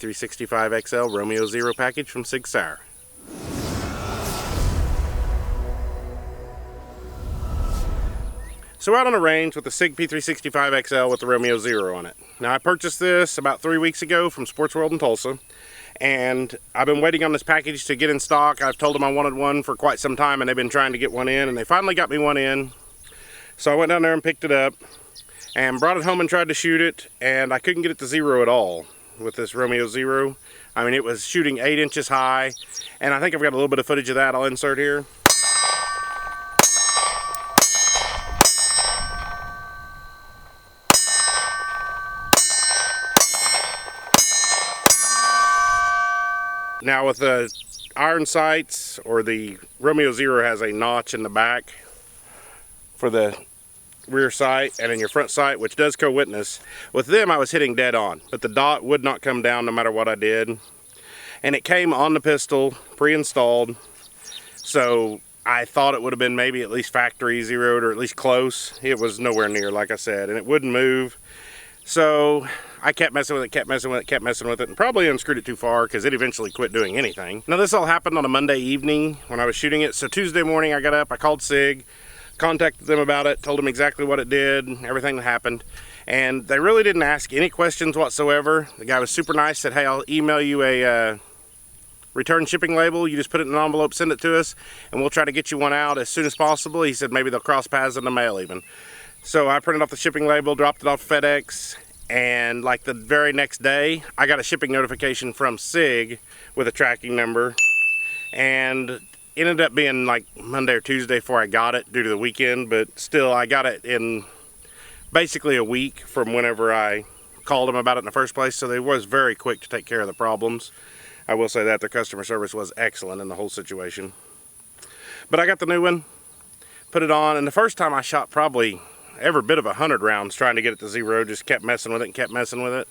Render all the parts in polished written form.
P365xl Romeo 0 package from Sig Sauer. So we're out on the range with the Sig P365xl with the Romeo 0 on it. Now I purchased this about 3 weeks ago from Sports World in Tulsa, and I've been waiting on this package to get in stock. I've told them I wanted one for quite some time, and they've been trying to get one in, and they finally got me one in. So I went down there and picked it up and brought it home and tried to shoot it, and I couldn't get it to zero at all with this Romeo 0. I mean, it was shooting 8 inches high, and I think I've got a little bit of footage of that I'll insert here. Now with the iron sights, or the Romeo 0 has a notch in the back for the rear sight and in your front sight, which does co-witness. With them I was hitting dead on, but the dot would not come down no matter what I did. And it came on the pistol, pre-installed, so I thought it would have been maybe at least factory zeroed, or at least close. It was nowhere near, like I said, and it wouldn't move. So I kept messing with it, kept messing with it, and probably unscrewed it too far because it eventually quit doing anything. Now this all happened on a Monday evening when I was shooting it. So Tuesday morning I got up, I called Sig, contacted them about it, told them exactly what it did, everything that happened. And they really didn't ask any questions whatsoever. The guy was super nice, said, hey, I'll email you a return shipping label. You just put it in an envelope, send it to us, and we'll try to get you one out as soon as possible. He said maybe they'll cross paths in the mail even. So I printed off the shipping label, dropped it off FedEx, and like the very next day, I got a shipping notification from Sig with a tracking number, and it ended up being like Monday or Tuesday before I got it due to the weekend, but still I got it in basically a week from whenever I called them about it in the first place, so they was very quick to take care of the problems. I will say that their customer service was excellent in the whole situation. But I got the new one, put it on, and the first time I shot probably every bit of 100 rounds trying to get it to zero, just kept messing with it and kept messing with it.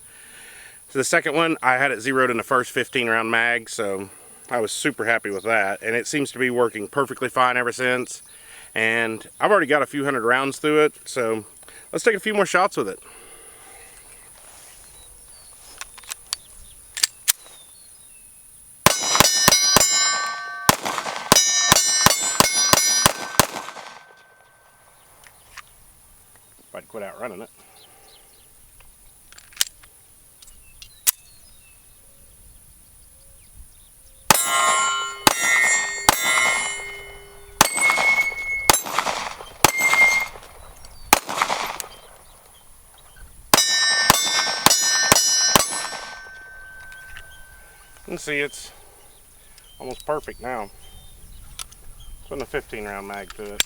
So the second one, I had it zeroed in the first 15 round mag, so I was super happy with that, and it seems to be working perfectly fine ever since. And I've already got a few hundred rounds through it, so let's take a few more shots with it. If I'd quit outrunning it. You can see it's almost perfect now. Putting a 15 round mag to it.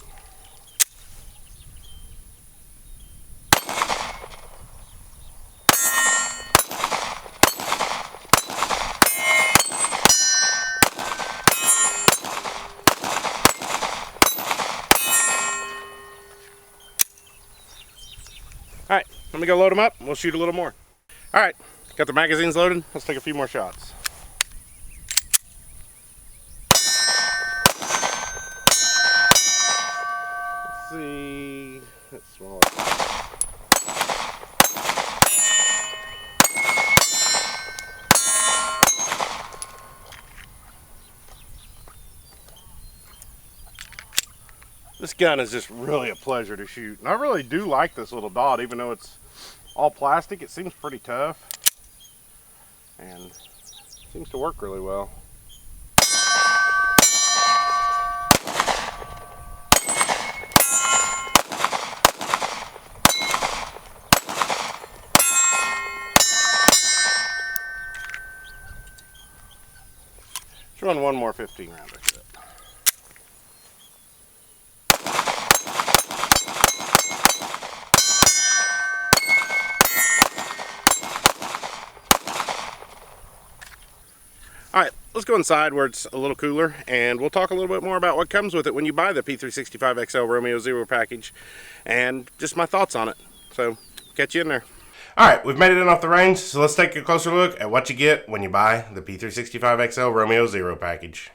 Alright, let me go load them up and we'll shoot a little more. Alright, got the magazines loaded. Let's take a few more shots. Let's see. That's smaller. This gun is just really a pleasure to shoot. And I really do like this little dot, even though it's all plastic. It seems pretty tough and seems to work really well. Let's run one more 15 rounder to it. Alright, let's go inside where it's a little cooler, and we'll talk a little bit more about what comes with it when you buy the P365xl Romeo 0 package, and just my thoughts on it. So, catch you in there. Alright, we've made it in off the range, so let's take a closer look at what you get when you buy the P365xl Romeo 0 package.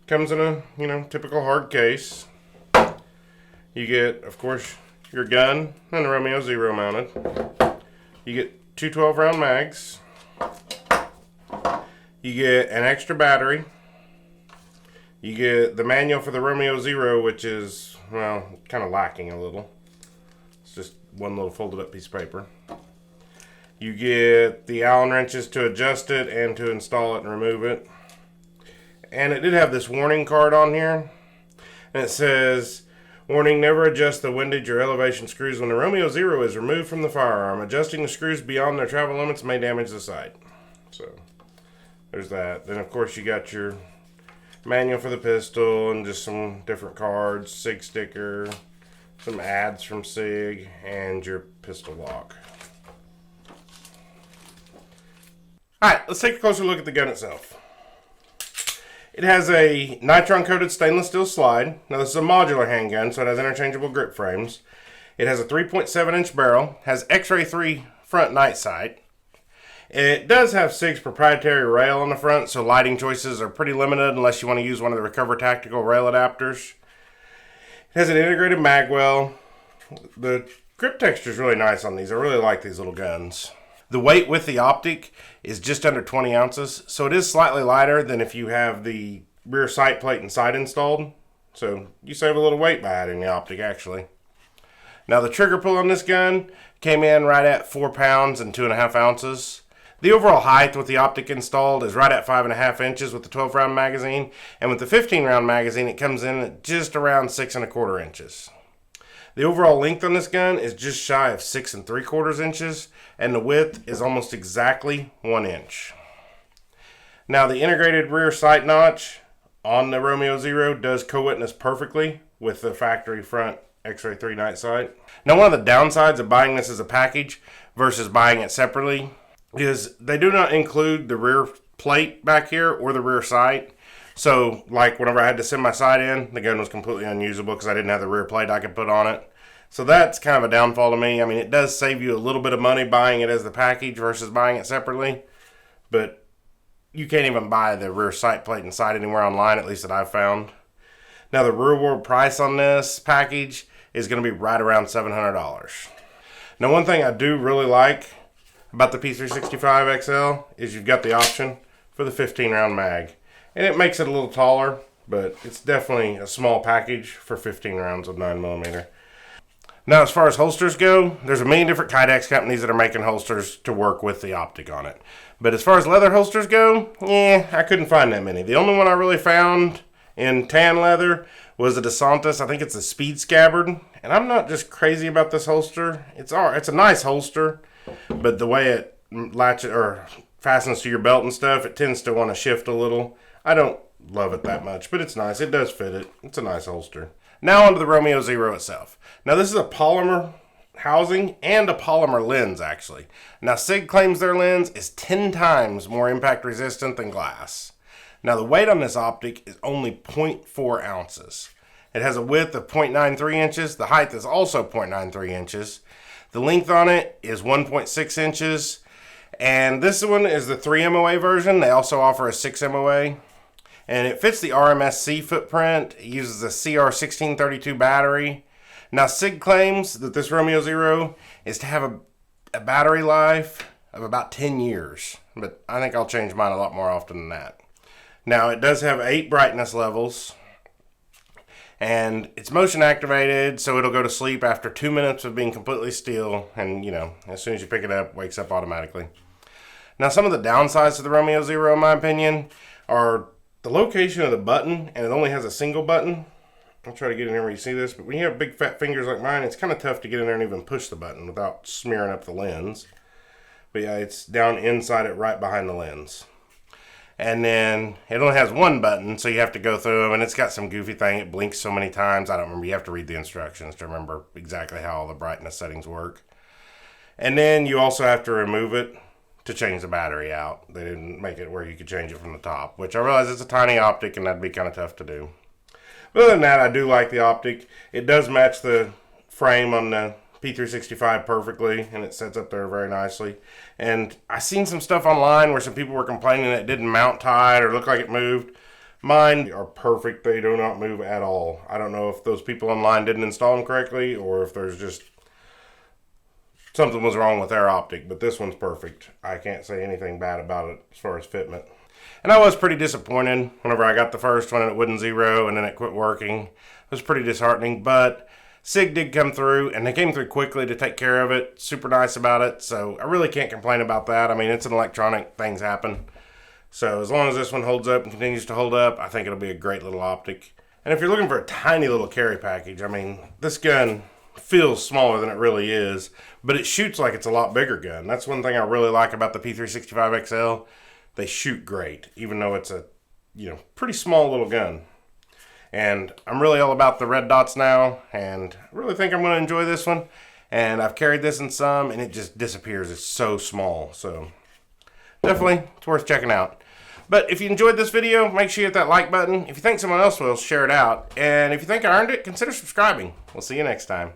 Comes in a, typical hard case. You get, of course, your gun and the Romeo 0 mounted. You get two 12-round mags. You get an extra battery. You get the manual for the Romeo Zero, which is, well, kind of lacking a little. It's just one little folded up piece of paper. You get the Allen wrenches to adjust it and to install it and remove it. And it did have this warning card on here. And it says, warning, never adjust the windage or elevation screws when the Romeo Zero is removed from the firearm. Adjusting the screws beyond their travel limits may damage the sight. So, there's that. Then, of course, you got your manual for the pistol and just some different cards, Sig sticker, some ads from Sig, and your pistol lock. Alright, let's take a closer look at the gun itself. It has a nitron-coated stainless steel slide. Now this is a modular handgun, so it has interchangeable grip frames. It has a 3.7-inch barrel, has X-Ray 3 front night sight. It does have Sig's proprietary rail on the front, so lighting choices are pretty limited unless you want to use one of the Recover Tactical rail adapters. It has an integrated mag well. The grip texture is really nice on these. I really like these little guns. The weight with the optic is just under 20 ounces, so it is slightly lighter than if you have the rear sight plate and sight installed. So you save a little weight by adding the optic, actually. Now the trigger pull on this gun came in right at 4 pounds and 2.5 ounces. The overall height with the optic installed is right at 5.5 inches with the 12-round magazine, and with the 15-round magazine it comes in at just around 6.25 inches. The overall length on this gun is just shy of 6.75 inches, and the width is almost exactly 1 inch. Now the integrated rear sight notch on the Romeo Zero does co-witness perfectly with the factory front X-Ray 3 night sight. Now one of the downsides of buying this as a package versus buying it separately is they do not include the rear plate back here or the rear sight. So, like, whenever I had to send my sight in, the gun was completely unusable because I didn't have the rear plate I could put on it. So that's kind of a downfall to me. I mean, it does save you a little bit of money buying it as the package versus buying it separately. But you can't even buy the rear sight plate and sight anywhere online, at least that I've found. Now, the real world price on this package is going to be right around $700. Now, one thing I do really like about the P365xl is you've got the option for the 15-round mag. And it makes it a little taller, but it's definitely a small package for 15 rounds of 9mm. Now, as far as holsters go, there's a million different Kydex companies that are making holsters to work with the optic on it. But as far as leather holsters go, I couldn't find that many. The only one I really found in tan leather was a DeSantis. I think it's a Speed Scabbard. And I'm not just crazy about this holster. It's a nice holster, but the way it latches or fastens to your belt and stuff, it tends to want to shift a little. I don't love it that much, but it's nice. It does fit it. It's a nice holster. Now onto the Romeo Zero itself. Now this is a polymer housing and a polymer lens, actually. Now Sig claims their lens is 10 times more impact resistant than glass. Now the weight on this optic is only 0.4 ounces. It has a width of 0.93 inches. The height is also 0.93 inches. The length on it is 1.6 inches. And this one is the 3 MOA version. They also offer a 6 MOA. And it fits the RMSC footprint. It uses a CR1632 battery. Now, Sig claims that this Romeo Zero is to have a battery life of about 10 years. But I think I'll change mine a lot more often than that. Now, it does have 8 brightness levels. And it's motion activated, so it'll go to sleep after 2 minutes of being completely still. And, as soon as you pick it up, wakes up automatically. Now, some of the downsides to the Romeo Zero, in my opinion, are the location of the button, and it only has a single button. I'll try to get in here where you see this, but when you have big fat fingers like mine, it's kind of tough to get in there and even push the button without smearing up the lens. But yeah, it's down inside it right behind the lens. And then it only has one button, so you have to go through them, and it's got some goofy thing. It blinks so many times. I don't remember. You have to read the instructions to remember exactly how all the brightness settings work. And then you also have to remove it to change the battery out. They didn't make it where you could change it from the top, which I realize it's a tiny optic and that'd be kind of tough to do. But other than that, I do like the optic. It does match the frame on the P365 perfectly, and it sets up there very nicely. And I seen some stuff online where some people were complaining that it didn't mount tight or look like it moved. Mine are perfect. They do not move at all. I don't know if those people online didn't install them correctly or if there's just something was wrong with their optic, but this one's perfect. I can't say anything bad about it as far as fitment. And I was pretty disappointed whenever I got the first one and it wouldn't zero and then it quit working. It was pretty disheartening, but Sig did come through, and they came through quickly to take care of it. Super nice about it, so I really can't complain about that. I mean, it's an electronic, things happen. So as long as this one holds up and continues to hold up, I think it'll be a great little optic. And if you're looking for a tiny little carry package, I mean, this gun feels smaller than it really is, but it shoots like it's a lot bigger gun. That's one thing I really like about the P365xl. They shoot great, even though it's a, pretty small little gun. And I'm really all about the red dots now, and I really think I'm going to enjoy this one. And I've carried this in some, and it just disappears. It's so small, so definitely it's worth checking out. But if you enjoyed this video, make sure you hit that like button. If you think someone else will, share it out. And if you think I earned it, consider subscribing. We'll see you next time.